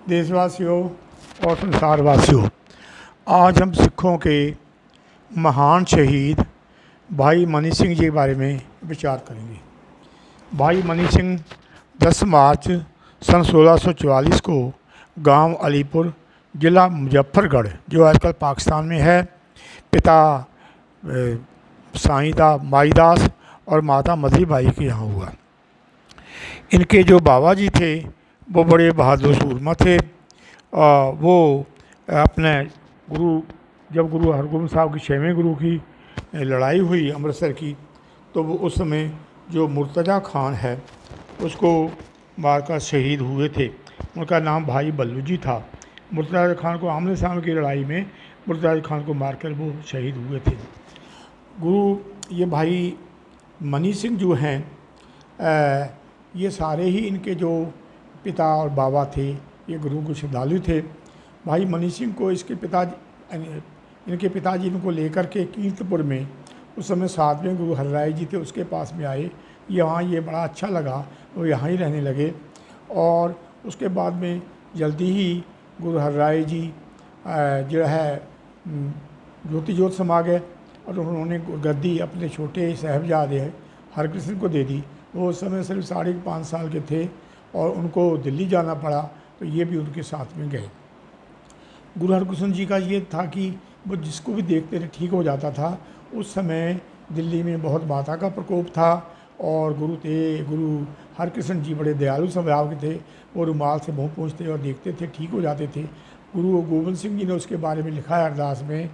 देशवासियों और संसारवासियों, आज हम सिखों के महान शहीद भाई मनी सिंह जी के बारे में विचार करेंगे। भाई मनी सिंह 10 मार्च सन 1644 को गांव अलीपुर, ज़िला मुजफ्फरगढ़, जो आजकल पाकिस्तान में है, पिता साईं माईदास और माता मदरी के यहाँ हुआ। इनके जो बाबा जी थे वो बड़े बहादुर सूरमा थे। वो अपने जब गुरु हरगोबिंद साहब की 6वें गुरु की लड़ाई हुई अमृतसर की, तो वो उस समय जो मुर्तज़ा खान है उसको मारकर शहीद हुए थे। उनका नाम भाई बल्लू जी था। मुर्तज़ा खान को आमने सामने की लड़ाई में मुर्तज़ा खान को मारकर वो शहीद हुए थे। ये भाई मनी सिंह जो हैं, ये सारे ही इनके जो पिता और बाबा थे ये गुरु के श्रद्धालु थे। भाई मनी सिंह को इनके पिताजी इनको लेकर के कीर्तपुर में, उस समय 7वें गुरु हरराय जी थे, उसके पास में आए। यहाँ ये बड़ा अच्छा लगा, वो यहाँ ही रहने लगे। और उसके बाद में जल्दी ही गुरु हरराय जी जो है ज्योति ज्योत समा गए और उन्होंने गद्दी अपने छोटे साहबजादे हरकृष्ण को दे दी। वो उस समय सिर्फ 5.5 साल के थे और उनको दिल्ली जाना पड़ा, तो ये भी उनके साथ में गए। गुरु हरकृष्ण जी का ये था कि वो जिसको भी देखते थे ठीक हो जाता था। उस समय दिल्ली में बहुत माता का प्रकोप था और गुरु हरकृष्ण जी बड़े दयालु स्वभाव के थे। वो रुमाल से मुँह पोंछते और देखते थे, ठीक हो जाते थे। गुरु गोबिंद सिंह जी ने उसके बारे में लिखा है अरदास में,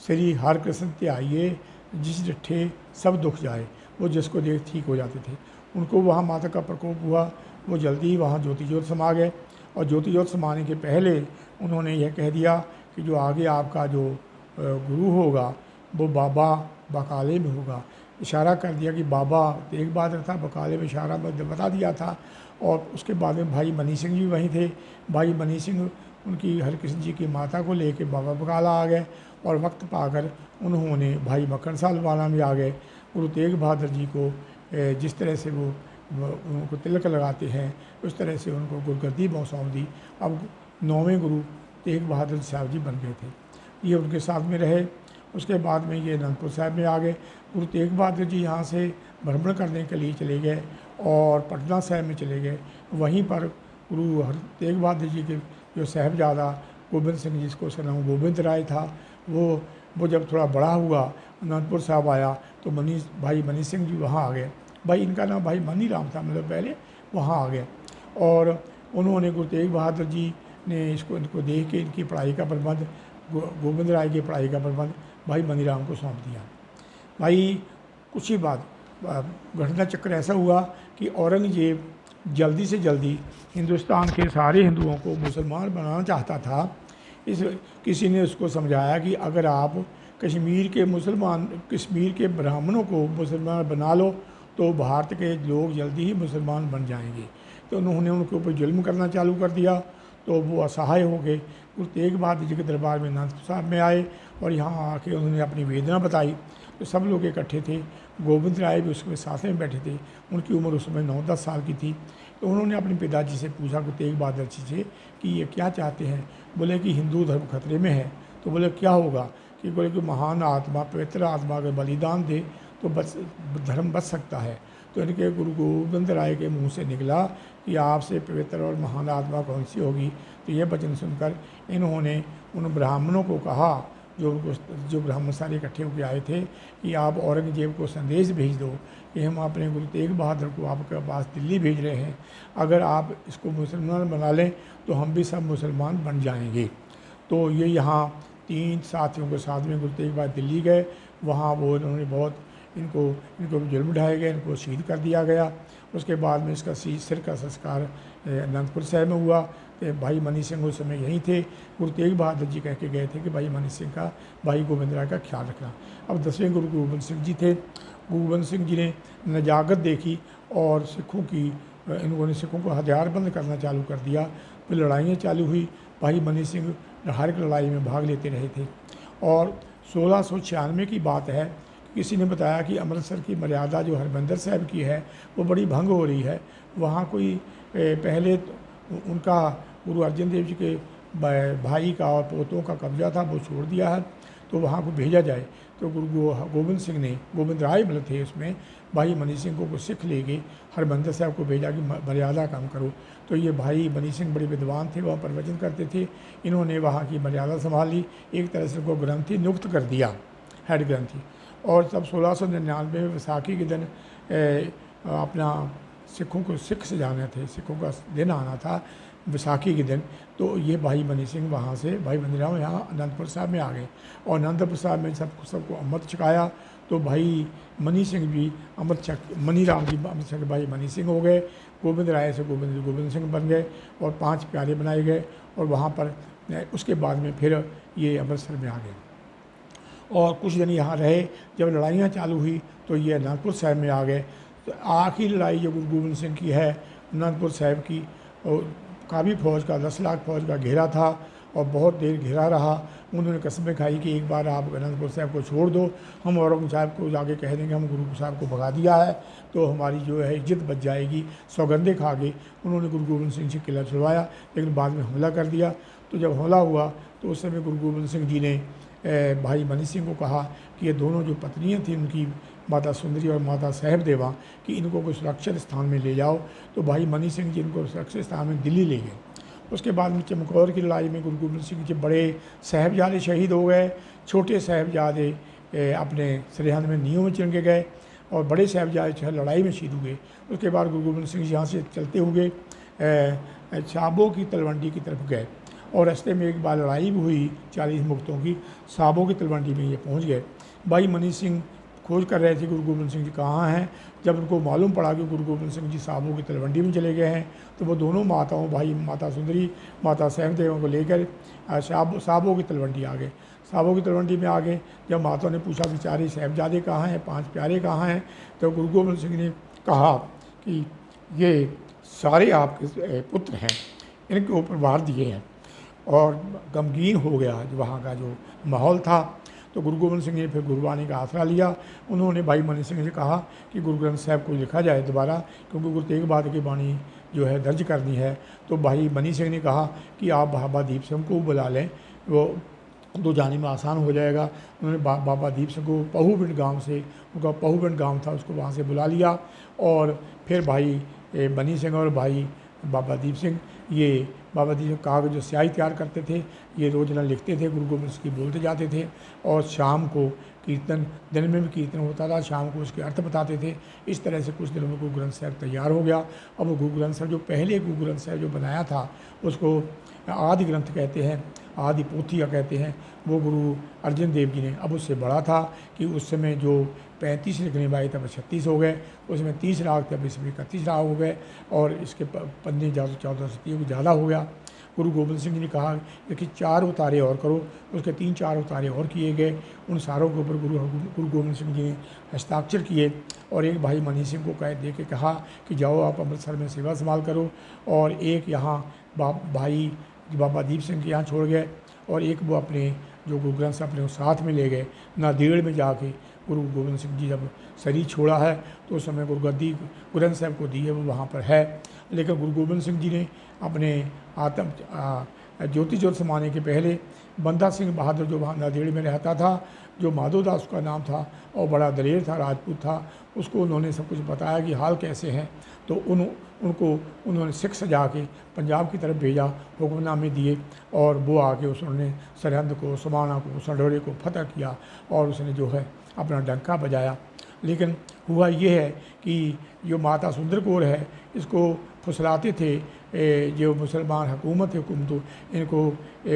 श्री हरकृष्ण त्याइए जिस डिठे सब दुख जाए। वो जिसको देख ठीक हो जाते थे। उनको वहाँ माता का प्रकोप हुआ, वो जल्दी ही वहाँ ज्योति ज्योत समा गए। और ज्योति ज्योत समाने के पहले उन्होंने यह कह दिया कि जो आगे आपका जो गुरु होगा वो बाबा बकाले में होगा। इशारा कर दिया कि बाबा तेग बहादुर था, बकाले में इशारा बता दिया था। और उसके बाद में भाई मनी सिंह जी वहीं थे। भाई मनी सिंह उनकी हरकृष्ण जी की माता को लेके बाबा बकाला आ गए और वक्त पाकर उन्होंने भाई मक्खन साल वाला में आ गए। गुरु तेग बहादुर जी को जिस तरह से वो उनको तिलक लगाते हैं उस तरह से उनको गुरगद्दी सौंप दी। अब 9वें गुरु तेग बहादुर साहब जी बन गए थे। ये उनके साथ में रहे। उसके बाद में ये अनंतपुर साहब में आ गए। गुरु तेग बहादुर जी यहाँ से भ्रमण करने के लिए चले गए और पटना साहब में चले गए। वहीं पर गुरु तेग बहादुर जी के जो साहबजादा गोबिंद सिंह, जिसको उसका नाम गोविंद राय था, वो जब थोड़ा बड़ा हुआ, अनंतपुर साहब आया, तो भाई मनी सिंह जी वहाँ आ गए। भाई इनका नाम भाई मनी राम था, मतलब पहले वहाँ आ गए। और उन्होंने गुरु तेग बहादुर जी ने इनको देख के इनकी पढ़ाई का प्रबंध, गोविंद राय की पढ़ाई का प्रबंध भाई मनी राम को सौंप दिया। भाई कुछ ही बाद घटना चक्र ऐसा हुआ कि औरंगजेब जल्दी से जल्दी हिंदुस्तान के सारे हिंदुओं को मुसलमान बनाना चाहता था। किसी ने उसको समझाया कि अगर आप कश्मीर के ब्राह्मणों को मुसलमान बना लो तो भारत के लोग जल्दी ही मुसलमान बन जाएंगे। तो उन्होंने उनके ऊपर जुल्म करना चालू कर दिया। तो वो असहाय हो गए। गुरु तेग बहादुर जी के दरबार में अनंतपुर साहब में आए और यहाँ आके उन्होंने अपनी वेदना बताई। तो सब लोग इकट्ठे थे। गोविंद राय भी उसके साथ में बैठे थे। उनकी उम्र उस समय 9-10 साल की थी। तो उन्होंने अपने पिताजी से पूछा, गुरु तेग बहादुर जी से, कि ये क्या चाहते हैं। बोले कि हिंदू धर्म खतरे में है। तो बोले क्या होगा। कि बोले कि महान आत्मा, पवित्र आत्मा अगर बलिदान दे तो धर्म बच सकता है। तो इनके गुरु गोविंद राय के मुंह से निकला कि आपसे पवित्र और महान आत्मा कौन सी होगी। तो ये वचन सुनकर इन्होंने उन ब्राह्मणों को कहा, जो ब्राह्मण सारे इकट्ठे होकर आए थे, कि आप औरंगजेब को संदेश भेज दो कि हम अपने गुरु तेग बहादुर को आपके पास दिल्ली भेज रहे हैं। अगर आप इसको मुसलमान बना लें तो हम भी सब मुसलमान बन जाएंगे। तो ये यहाँ 3 साथियों के साथ में गुरु तेग बहादुर दिल्ली गए। वहाँ उन्होंने बहुत इनको जुल्म ढाए गए, इनको शहीद कर दिया गया। उसके बाद में इसका सिर का संस्कार अनंतपुर साहब में हुआ। तो भाई मनी सिंह उस समय यहीं थे। गुरु तेग बहादुर जी कह के गए थे कि भाई मनी सिंह का, भाई गोविंद राय का ख्याल रखना। अब 10वें गुरु गोबिंद सिंह जी थे। गोबिंद सिंह जी ने नजाकत देखी और इन्होंने सिखों को हथियारबंद करना चालू कर दिया। फिर लड़ाइयाँ चालू हुई। भाई मनी सिंह हर एक लड़ाई में भाग लेते रहे थे। और 1696 की बात है, किसी ने बताया कि अमृतसर की मर्यादा जो हरमंदिर साहब की है वो बड़ी भंग हो रही है। वहाँ कोई पहले उनका गुरु अर्जन देव जी के भाई का और पोतों का कब्जा था, वो छोड़ दिया है, तो वहाँ को भेजा जाए। तो गुरु गोविंद सिंह ने, गोविंद राय मतलब थे उसमें, भाई मनी सिंह को सिख लेके हरबंदर साहब को भेजा कि मर्यादा कम करो। तो ये भाई मनी सिंह बड़े विद्वान थे, वहाँ प्रवचन करते थे, इन्होंने वहाँ की मर्यादा संभाल ली, एक तरह से उनको ग्रंथी नियुक्त कर दिया, हेड ग्रंथी। और तब 1699 में वैसाखी के दिन अपना सिखों को सिख सजाने थे, सिखों का दिन आना था वैसाखी के दिन। तो ये भाई मनी सिंह वहाँ से, भाई मंदिराम यहाँ अनंतपुर साहब में आ गए और अनंतपुर साहब में सबको अमृत छकाया। तो भाई मनी सिंह भी अमृत छक, मनी राम जी अमृत छक भाई मनी सिंह हो गए, गोविंद राय से गोविंद सिंह बन गए और 5 प्यारे बनाए गए। और वहाँ पर उसके बाद में फिर ये अमृतसर में आ गए और कुछ दिन यहाँ रहे। जब लड़ाइयाँ चालू हुई तो ये अनंतपुर साहब में आ गए। तो आखिरी लड़ाई जो गुरु गोविंद सिंह की है अनंतपुर साहब की, और काफ़ी फौज का 10 लाख फौज का घेरा था और बहुत देर घेरा रहा। उन्होंने कसमें खाई कि एक बार आप अनंतपुर साहब को छोड़ दो, हम औरंगजेब साहब को जाके कह देंगे हम गुरु साहब को भगा दिया है, तो हमारी जो है इज्जत बच जाएगी। सौगंधे खा के उन्होंने गुरु गोविंद सिंह से किला छुड़वाया, लेकिन बाद में हमला कर दिया। तो जब हमला हुआ तो उस समय गुरु गोविंद सिंह जी ने भाई मनी सिंह को कहा कि ये दोनों जो पत्नियाँ थी उनकी, माता सुंदरी और माता साहेब देवा, कि इनको कोई सुरक्षित स्थान में ले जाओ। तो भाई मनी सिंह जी इनको सुरक्षित स्थान में दिल्ली ले गए। उसके बाद में चमकौर की लड़ाई में गुरु गोविंद सिंह के बड़े साहबजादे शहीद हो गए, छोटे साहबजादे अपने सरहद में नींव में चिन के गए और बड़े साहबजादे लड़ाई में शहीद हुए। उसके बाद गुरु गोविंद सिंह यहाँ से चलते हुए साबो की तलवंडी की तरफ गए और रास्ते में एक बार लड़ाई भी हुई 40 मुक्तों की, साबो की तलवंडी में ये पहुँच गए। भाई मनी सिंह खोज कर रहे थे गुरु गोविंद सिंह जी कहाँ हैं। जब उनको मालूम पड़ा कि गुरु गोविंद सिंह जी साबो की तलवंडी में चले गए हैं, तो वो दोनों माताओं, भाई माता सुंदरी, माता सहमदेव को लेकर साबो की तलवंडी आ गए। साबो की तलवंडी में आ गए। जब माताओं ने पूछा कि 4 साहबजादे कहाँ हैं, 5 प्यारे कहाँ हैं, तो गुरु गोविंद सिंह ने कहा कि ये सारे आपके पुत्र हैं, इनके ऊपर वार दिए हैं। और गमगीन हो गया जो वहाँ का जो माहौल था। तो गुरु गोविंद सिंह ने फिर गुरुबाणी का आसरा लिया। उन्होंने भाई मनी सिंह से कहा कि गुरु ग्रंथ साहब को लिखा जाए दोबारा, क्योंकि गुरु तेग बहादुर की बाणी जो है दर्ज करनी है। तो भाई मनी सिंह ने कहा कि आप बाबा दीप सिंह को बुला लें, वो तो जाने में आसान हो जाएगा। उन्होंने बाबा दीप सिंह को पहूपिंड गांव से, उनका पहूपिंड गांव था, उसको वहाँ से बुला लिया। और फिर भाई मनी सिंह और भाई बाबा दीप सिंह, ये बाबा दीप सिंह कागज जो स्याही तैयार करते थे, ये रोज़ाना लिखते थे, गुरु गोविंद सिंह की बोलते जाते थे। और शाम को कीर्तन, दिन में भी कीर्तन होता था, शाम को उसके अर्थ बताते थे। इस तरह से कुछ दिनों में गुरु ग्रंथ साहब तैयार हो गया। अब वो गुरु ग्रंथ साहब जो पहले गुरु ग्रंथ साहब जो बनाया था उसको आदि ग्रंथ कहते हैं, आदि पोथिया कहते हैं। वो गुरु अर्जन देव जी ने, अब उससे बड़ा था कि उस समय जो 35 लिखने वाले थे, अब 36 हो गए। उसमें 30 राग थे, अब इसमें 31 राग हो गए और इसके पन्ने 14 से ज़्यादा हो गया। गुरु गोविंद सिंह जी ने कहा कि 4 उतारे और करो, उसके 3-4 उतारे और किए गए। उन सारों के ऊपर गुरु गोविंद सिंह जी ने हस्ताक्षर किए और एक भाई मनी सिंह को कह दे के कहा कि जाओ आप अमृतसर में सेवा संभाल करो, और एक यहाँ भाई बाबा दीप सिंह के यहाँ छोड़ गए और एक वो अपने जो गुरु ग्रंथ साहब अपने साथ में ले गए। नांदेड़ में जाके गुरु गोविंद सिंह जी जब शरीर छोड़ा है तो उस समय गुरुगद्दी ग्रंथ साहब को दी है, वो वहाँ पर है। लेकिन गुरु गोविंद सिंह जी ने अपने ज्योति ज्योत समाने के पहले बंदा सिंह बहादुर जो वहाँ नांदेड़ में रहता था, जो माधो दास उसका नाम था और बड़ा दलेर था, राजपूत था, उसको उन्होंने सब कुछ बताया कि हाल कैसे हैं। तो उनको उन्होंने सिख सजा के पंजाब की तरफ भेजा, हुक्मनामे दिए और वो आके उन्होंने सरहंद को, समाना को, सढौरे को फतह किया और उसने जो है अपना डंका बजाया। लेकिन हुआ ये है कि जो माता सुंदर कौर है, इसको फुसलाते थे जो मुसलमान हुकूमतों, इनको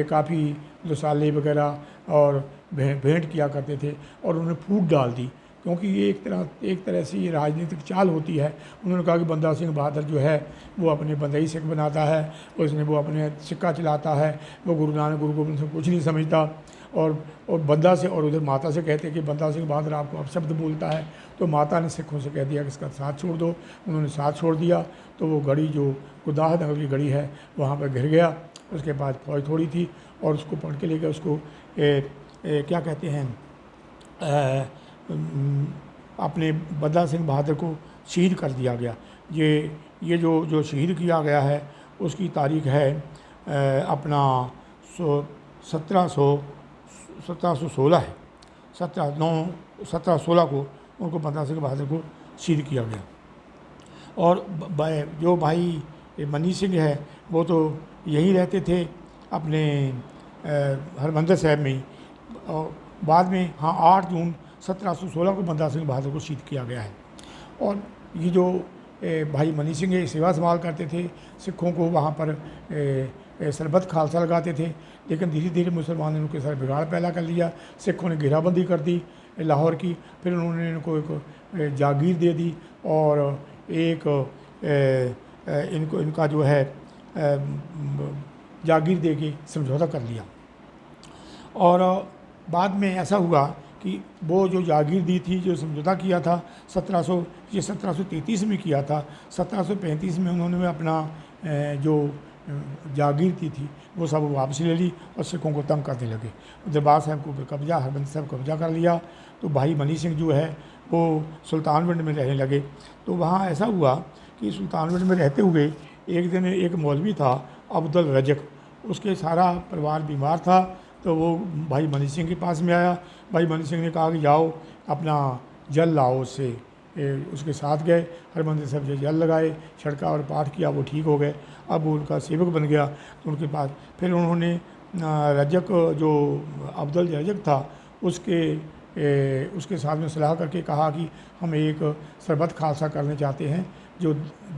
काफ़ी रसाले वगैरह और भेंट किया करते थे और उन्होंने फूट डाल दी, क्योंकि ये एक तरह से ये राजनीतिक चाल होती है। उन्होंने कहा कि बंदा सिंह बहादुर जो है वो अपने बंदई सिख बनाता है, उसने वो अपने सिक्का चलाता है, वो गुरु गोविंद सिंह कुछ नहीं समझता। और बंदा से और उधर माता से कहते हैं कि बंदा सिंह बहादुर आपको अपशब्द बोलता है। तो माता ने सिखों से कह दिया कि इसका साथ छोड़ दो। उन्होंने साथ छोड़ दिया तो वो गढ़ी जो गुदाह नगर की गढ़ी है वहाँ पर घिर गया। उसके बाद फौज थोड़ी थी और उसको पकड़ के ले गए, उसको क्या कहते हैं अपने बंदा सिंह बहादुर को शहीद कर दिया गया। ये जो शहीद किया गया है उसकी तारीख है अपना 1716 है, 1716 को उनको बंदा सिंह बहादुर को शहीद किया गया। और जो भाई मनी सिंह है वो तो यहीं रहते थे अपने हरमंदिर साहब में ही। और बाद में हाँ 8 जून 1716 को बंदा सिंह बहादुर को शहीद किया गया है। और ये जो भाई मनी सिंह ये सेवा संभाल करते थे, सिखों को वहाँ पर सरबत खालसा लगाते थे, लेकिन धीरे धीरे मुसलमानों ने उनके साथ बिगाड़ पैदा कर लिया। सिखों ने घेराबंदी कर दी लाहौर की, फिर उन्होंने इनको एक जागीर दे दी और एक इनका जो है जागीर दे के समझौता कर लिया। और बाद में ऐसा हुआ कि वो जो जागीर दी थी, जो समझौता किया था 1733 में किया था, 1735 में उन्होंने अपना जो जागीर दी थी वो सब वापस ले ली और सिखों को तंग करने लगे। दरबार साहब को कब्जा, हरबंद साहब कब्जा कर लिया। तो भाई मनी सिंह जो है वो सुल्तानविंड में रहने लगे। तो वहाँ ऐसा हुआ कि सुल्तानविंड में रहते हुए एक दिन एक मौलवी था अब्दुल रज़क, उसके सारा परिवार बीमार था। तो वो भाई मनी सिंह के पास में आया। भाई मनी सिंह ने कहा कि जाओ अपना जल लाओ उससे। उसके साथ गए, हरमंदिर साहब से जल लगाए, छिड़का और पाठ किया, वो ठीक हो गए। अब वो उनका सेवक बन गया। तो उनके पास फिर उन्होंने रजक जो अब्दुल रज़क था उसके साथ में सलाह करके कहा कि हम एक सरबत खालसा करने चाहते हैं जो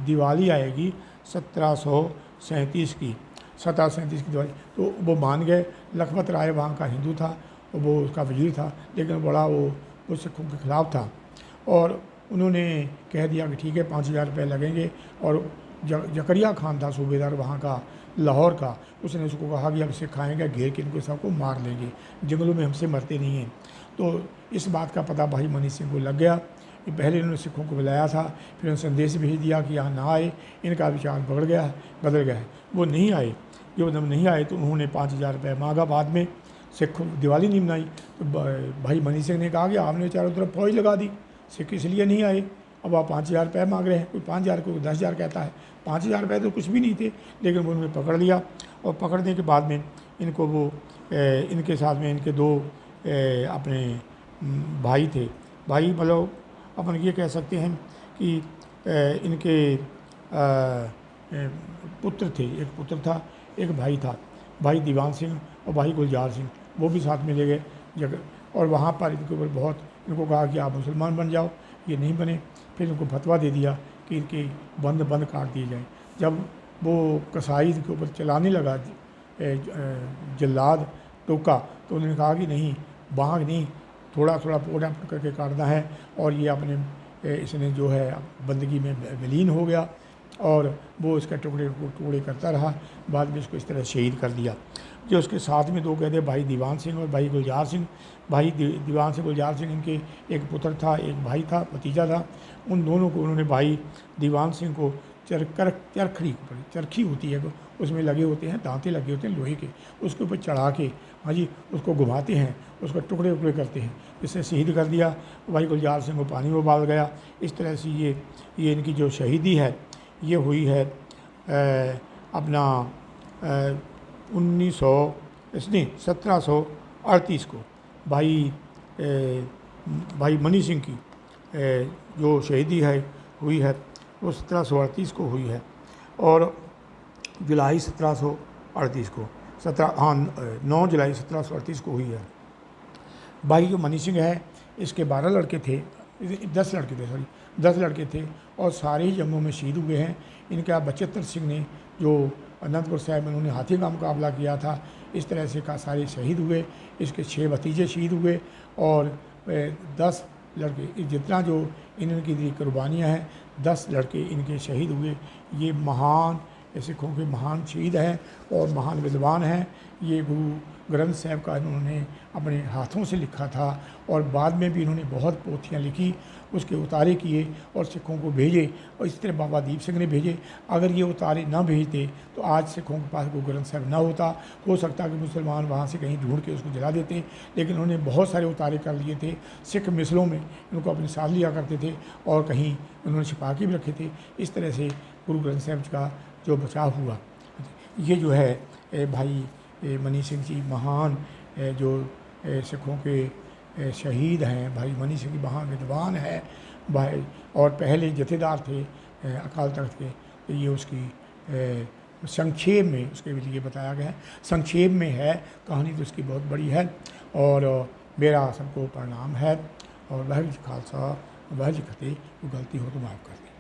दिवाली आएगी 1737 की, 1737 की दिवाली। तो वो मान गए। लखपत राय वहाँ का हिंदू था और वो उसका वजीर था, लेकिन बड़ा वो सिखों के ख़िलाफ़ था। और उन्होंने कह दिया कि ठीक है 5000 रुपये लगेंगे। और जकरिया खान था सूबेदार वहाँ का लाहौर का, उसने उसको कहा कि अब सिख आएंगे घेर के इनको सबको मार लेंगे, जंगलों में हमसे मरते नहीं हैं। तो इस बात का पता भाई मनी सिंह को लग गया। पहले इन्होंने सिखों को बुलाया था, फिर उन्होंने संदेश भेज दिया कि यहाँ ना आए, इनका विचार बदल गया है। वो नहीं आए। जब नहीं आए तो उन्होंने 5000 रुपये मांगा। बाद में सिख दिवाली नहीं मनाई। तो भाई मनी सिंह ने कहा कि आपने चारों तरफ फौज लगा दी, सिख इसलिए नहीं आए। अब आप 5000 रुपये मांग रहे हैं, कोई 5000 कोई 10,000 कहता है। 5000 रुपये तो कुछ भी नहीं थे, लेकिन वो उन्होंने पकड़ लिया। और पकड़ने के बाद में इनको वो इनके साथ में इनके 2 अपने भाई थे। भाई मतलब अपन ये कह सकते हैं कि इनके पुत्र थे। एक पुत्र था, एक भाई था, भाई दीवान सिंह और भाई गुलजार सिंह, वो भी साथ में ले गए जगह। और वहाँ पर इनके ऊपर बहुत इनको कहा कि आप मुसलमान बन जाओ, ये नहीं बने। फिर इनको फतवा दे दिया कि इनके बंद काट दिए जाएँ। जब वो कसाई के ऊपर चलाने लगा जल्लाद टोका, तो उन्होंने कहा कि नहीं, बाँग नहीं, थोड़ा थोड़ा पोटा करके काटना है। और ये अपने इसने जो है बंदगी में विलीन हो गया और वो इसका टुकड़े करता रहा। बाद में इसको इस तरह शहीद कर दिया। जो उसके साथ में 2 कहते भाई दीवान सिंह और भाई गुलजार सिंह। भाई दीवान सिंह गुलजार सिंह इनके एक पुत्र था, एक भाई था, भतीजा था। उन दोनों को उन्होंने भाई दीवान सिंह को चरखी होती है, उसमें लगे होते हैं, दांते लगे होते हैं लोहे के, उसके ऊपर चढ़ा के हाँ जी उसको घुमाते हैं, उसको टुकड़े करते हैं, इससे शहीद कर दिया। भाई गुलजार सिंह को पानी में उबाल गया। इस तरह से ये इनकी जो शहीदी है ये हुई है अपना 1738 को। भाई मनी सिंह की जो शहीदी है हुई है वो 1738 को हुई है। और जुलाई 1738 को 9 जुलाई 1738 को हुई है। भाई जो मनी सिंह है इसके 10 लड़के थे और सारे ही जंगों में शहीद हुए हैं। इनका बचतर सिंह ने जो अनंतपुर साहिब में उन्होंने हाथी का मुकाबला किया था, इस तरह से का सारे शहीद हुए। इसके 6 भतीजे शहीद हुए और 10 लड़के, जितना जो इनकी कुर्बानियाँ हैं 10 लड़के इनके शहीद हुए। ये महान सिखों के महान शहीद हैं और महान विद्वान हैं। ये गुरु ग्रंथ साहब का इन्होंने अपने हाथों से लिखा था और बाद में भी इन्होंने बहुत पोथियाँ लिखी, उसके उतारे किए और सिखों को भेजे। और इस तरह बाबा दीप सिंह ने भेजे। अगर ये उतारे ना भेजते तो आज सिखों के पास गुरु ग्रंथ साहब ना होता। हो सकता कि मुसलमान वहाँ से कहीं ढूंढ के उसको जला देते, लेकिन उन्होंने बहुत सारे उतारे कर लिए थे। सिख मिसलों में इनको अपने साथ लिया करते थे और कहीं उन्होंने छिपा के भी रखे थे। इस तरह से गुरु ग्रंथ साहब का जो बचाव हुआ, ये जो है भाई मनी सिंह जी महान जो सिखों के शहीद हैं, भाई मनी सिंह जी महान विद्वान है भाई, और पहले जथेदार थे अकाल तख्त के। तो ये उसकी संक्षेप में उसके लिए बताया गया है, संक्षेप में है, कहानी तो उसकी बहुत बड़ी है। और मेरा सबको प्रणाम है, और वाहिगुरू जी खालसा वाहिगुरू जी फतेह। कोई गलती हो तो माफ़ कर दें।